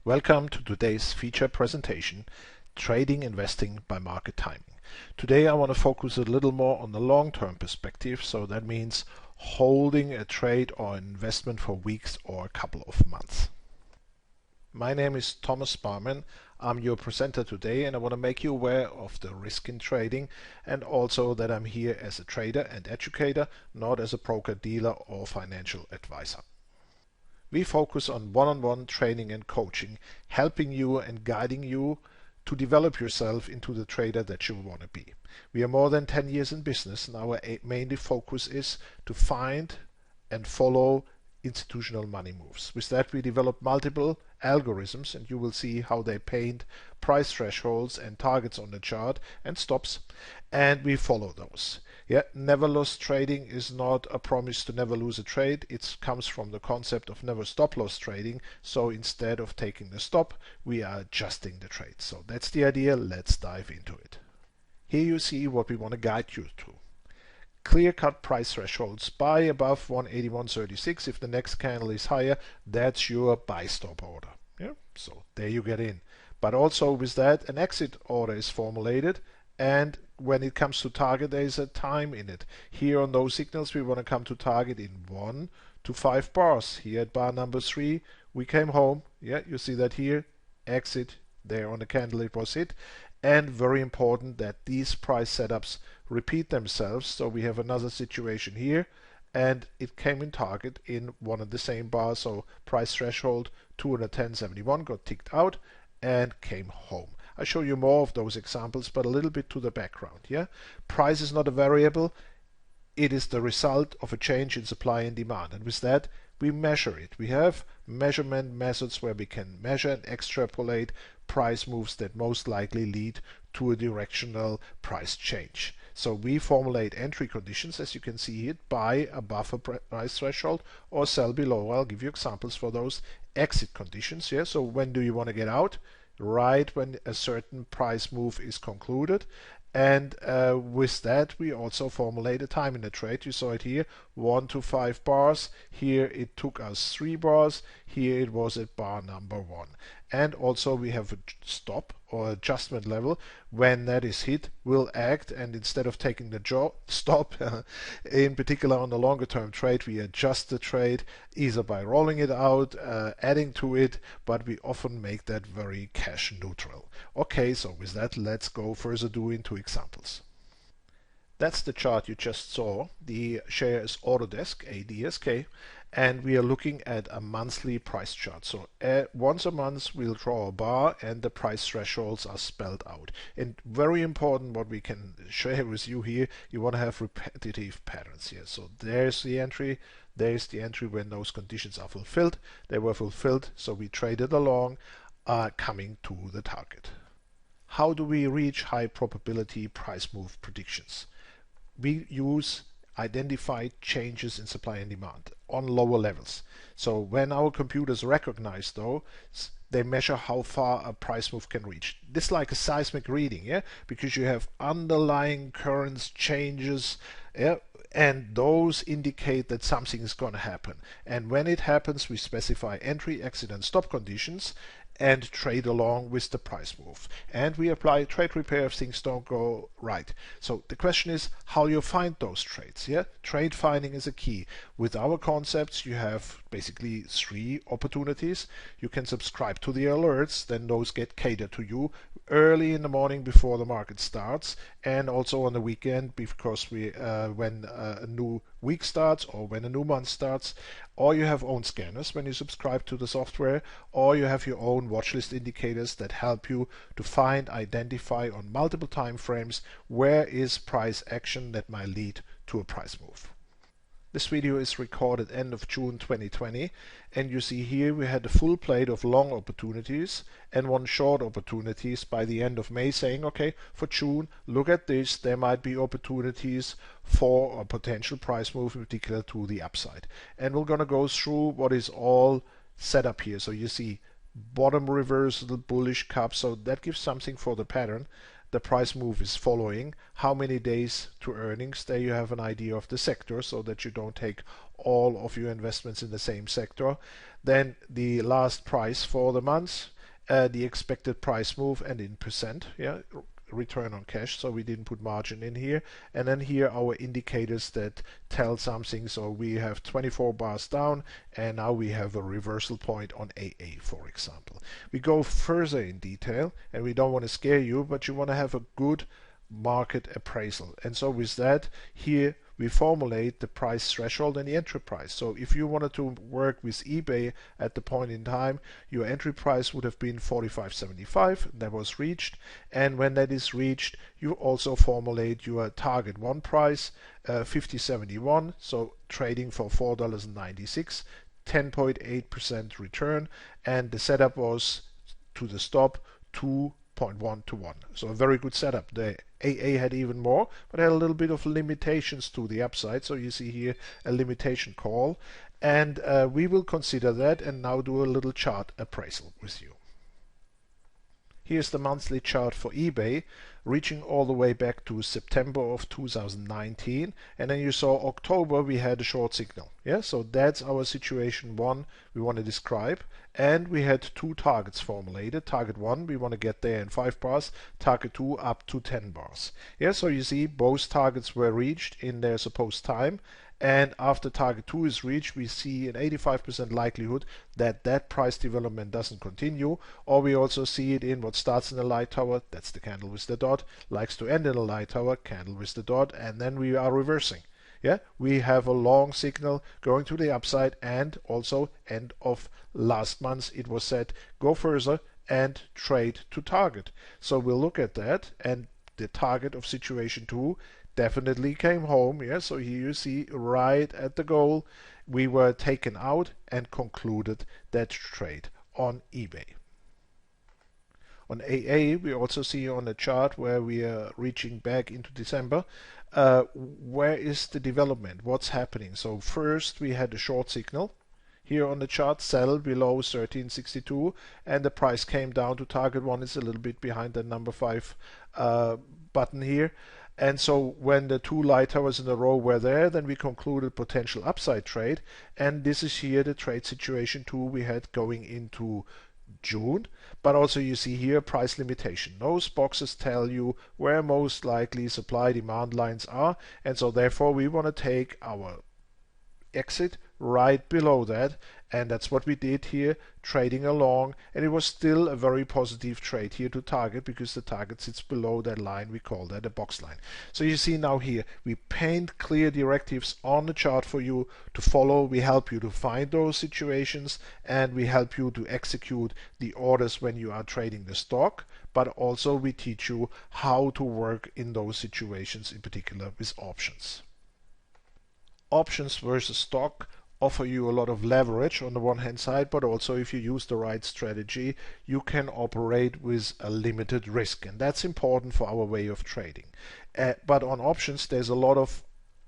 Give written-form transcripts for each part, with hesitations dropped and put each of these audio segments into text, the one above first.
Welcome to today's feature presentation, Trading Investing by Market Timing. Today I want to focus a little more on the long-term perspective, so that means holding a trade or investment for weeks or a couple of months. My name is Thomas Barman. I'm your presenter today, and I want to make you aware of the risk in trading, and also that I'm here as a trader and educator, not as a broker, dealer or financial advisor. We focus on one-on-one training and coaching, helping you and guiding you to develop yourself into the trader that you want to be. We are more than 10 years in business, and our main focus is to find and follow institutional money moves. With that, we develop multiple algorithms, and you will see how they paint price thresholds and targets on the chart and stops, and we follow those. Never loss trading is not a promise to never lose a trade. It comes from the concept of never stop loss trading. So instead of taking the stop, we are adjusting the trade. So that's the idea. Let's dive into it. Here you see what we want to guide you to. Clear-cut price thresholds. Buy above 181.36. If the next candle is higher, that's your buy stop order. So there you get in. But also with that, an exit order is formulated, and when it comes to target, there is a time in it. Here on those signals, we want to come to target in 1 to 5 bars. Here at bar number 3, we came home. You see that here. Exit there on the candle, it was hit. And very important that these price setups repeat themselves. So we have another situation here, and it came in target in one of the same bars. So price threshold 210.71 got ticked out and came home. I'll show you more of those examples, but a little bit to the background. Price is not a variable. It is the result of a change in supply and demand. And with that, we measure it. We have measurement methods where we can measure and extrapolate price moves that most likely lead to a directional price change. So we formulate entry conditions, as you can see here, buy above a price threshold or sell below. I'll give you examples for those. Exit conditions. So when do you want to get out? Right when a certain price move is concluded. And with that, we also formulate a time in the trade. You saw it here, 1 to 5 bars. Here it took us 3 bars. Here it was at bar number 1. And also we have a stop or adjustment level. When that is hit, we'll act, and instead of taking the stop, in particular on the longer term trade, we adjust the trade either by rolling it out, adding to it, but we often make that very cash neutral. Okay, so with that, let's go further into examples. That's the chart you just saw. The share is Autodesk, ADSK, and we are looking at a monthly price chart. So once a month we'll draw a bar and the price thresholds are spelled out. And very important what we can share with you here, you want to have repetitive patterns here. So there's the entry when those conditions are fulfilled. They were fulfilled, so we traded along, coming to the target. How do we reach high probability price move predictions? We use identified changes in supply and demand on lower levels. So when our computers recognize those, they measure how far a price move can reach. This is like a seismic reading, because you have underlying currents changes, and those indicate that something is going to happen. And when it happens, we specify entry, exit, and stop conditions and trade along with the price move. And we apply trade repair if things don't go right. So the question is how you find those trades. Trade finding is a key. With our concepts, you have basically 3 opportunities. You can subscribe to the alerts, then those get catered to you early in the morning before the market starts, and also on the weekend, because when a new week starts or when a new month starts. Or you have own scanners when you subscribe to the software, or you have your own watchlist indicators that help you to identify on multiple time frames where is price action that might lead to a price move. This video is recorded end of June 2020, and you see here we had a full plate of long opportunities and 1 short opportunities by the end of May, saying, okay, for June, look at this, there might be opportunities for a potential price move, in particular to the upside. And we're going to go through what is all set up here. So you see bottom reversal, bullish cup, so that gives something for the pattern. The price move is following. How many days to earnings? There you have an idea of the sector, so that you don't take all of your investments in the same sector, then the last price for the month, the expected price move, and in percent, yeah, return on cash, so we didn't put margin in here, and then here our indicators that tell something. So we have 24 bars down, and now we have a reversal point on AA, for example. We go further in detail, and we don't want to scare you, but you want to have a good market appraisal. And so with that, here we formulate the price threshold and the entry price. So if you wanted to work with eBay at the point in time, your entry price would have been 45.75. That was reached, and when that is reached, you also formulate your target one price, 50.71. So trading for $4.96, 10.8% return, and the setup was to the stop 2.1 to 1. So a very good setup. The AA had even more, but had a little bit of limitations to the upside. So you see here a limitation call, and we will consider that and now do a little chart appraisal with you. Here's the monthly chart for eBay, reaching all the way back to September of 2019, and then you saw October we had a short signal. Yeah, so that's our situation one we want to describe, and we had two targets formulated. Target one, we want to get there in 5 bars, target two up to 10 bars. Yeah, so you see both targets were reached in their supposed time, and after target 2 is reached, we see an 85% likelihood that that price development doesn't continue, or we also see it in what starts in the light tower, that's the candle with the dot, likes to end in a light tower, candle with the dot, and then we are reversing. Yeah, we have a long signal going to the upside, and also end of last month it was said go further and trade to target. So we'll look at that, and the target of situation 2 definitely came home. Yeah, so here you see right at the goal we were taken out and concluded that trade on eBay. On AA we also see on the chart where we are reaching back into December. Where is the development? What's happening? So first we had a short signal here on the chart, sell below 1362, and the price came down to target 1. Is a little bit behind the number 5 button here. And so when the two light towers in a row were there, then we concluded potential upside trade. And this is here the trade situation 2 we had going into June. But also you see here price limitation. Those boxes tell you where most likely supply demand lines are. And so therefore we want to take our exit right below that, and that's what we did here, trading along, and it was still a very positive trade here to target, because the target sits below that line. We call that a box line. So you see now here we paint clear directives on the chart for you to follow. We help you to find those situations, and we help you to execute the orders when you are trading the stock, but also we teach you how to work in those situations, in particular with options. Options versus stock offer you a lot of leverage on the one hand side, but also if you use the right strategy, you can operate with a limited risk, and that's important for our way of trading. But on options, there's a lot of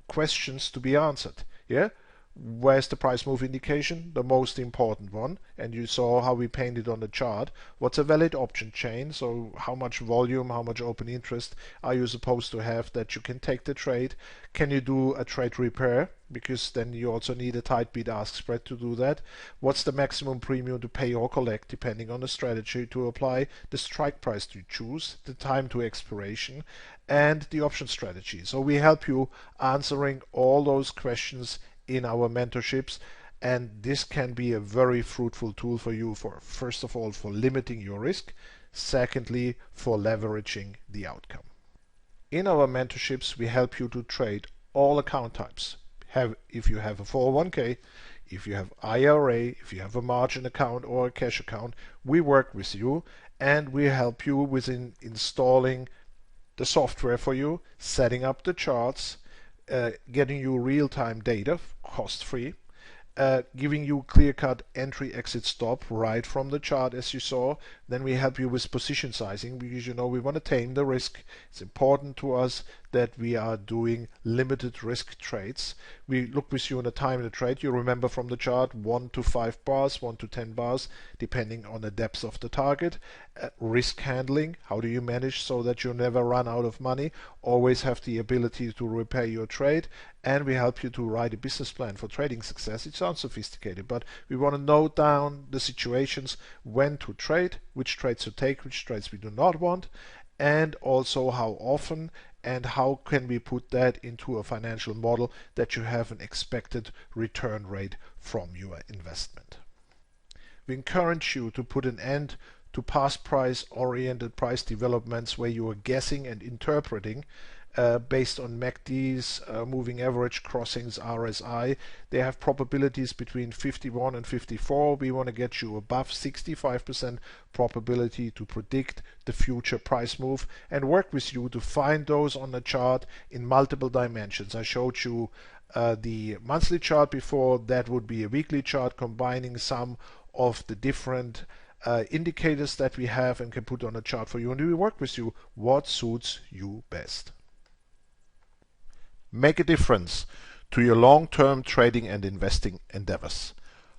questions to be answered. Yeah, where's the price move indication? The most important one, and you saw how we painted on the chart. What's a valid option chain? So how much volume, how much open interest are you supposed to have that you can take the trade? Can you do a trade repair? Because then you also need a tight bid-ask spread to do that. What's the maximum premium to pay or collect depending on the strategy to apply, the strike price to choose, the time to expiration, and the option strategy. So we help you answering all those questions in our mentorships, and this can be a very fruitful tool for you, for first of all for limiting your risk, secondly for leveraging the outcome. In our mentorships we help you to trade all account types. If you have a 401k, if you have IRA, if you have a margin account or a cash account, we work with you, and we help you with installing the software for you, setting up the charts, getting you real-time data cost-free, giving you clear-cut entry, exit, stop right from the chart as you saw. Then we help you with position sizing, because you know we want to tame the risk. It's important to us that we are doing limited risk trades. We look with you on the time of the trade. You remember from the chart 1 to 5 bars, 1 to 10 bars, depending on the depth of the target. Risk handling, how do you manage so that you never run out of money, always have the ability to repair your trade, and we help you to write a business plan for trading success. It sounds sophisticated, but we want to note down the situations when to trade, which trades to take, which trades we do not want, and also how often, and how can we put that into a financial model that you have an expected return rate from your investment. We encourage you to put an end to past price-oriented price developments where you are guessing and interpreting based on MACD's moving average crossings RSI. They have probabilities between 51 and 54. We want to get you above 65% probability to predict the future price move and work with you to find those on the chart in multiple dimensions. I showed you the monthly chart before. That would be a weekly chart combining some of the different indicators that we have and can put on a chart for you, and we work with you what suits you best. Make a difference to your long-term trading and investing endeavors.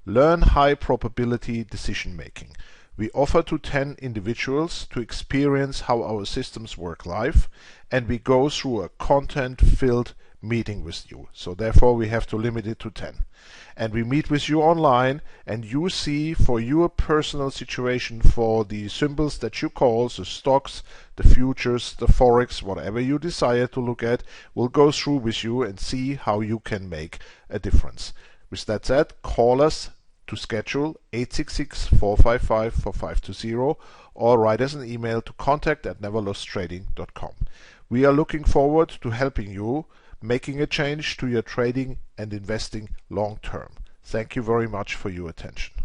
Learn high probability decision making. We offer to 10 individuals to experience how our systems work live, and we go through a content-filled meeting with you. So therefore we have to limit it to 10. And we meet with you online, and you see for your personal situation, for the symbols that you call, the stocks, the futures, the forex, whatever you desire to look at, we'll go through with you and see how you can make a difference. With that said, call us to schedule 866-455-4520 or write us an email to contact@neverlosttrading.com. We are looking forward to helping you making a change to your trading and investing long term. Thank you very much for your attention.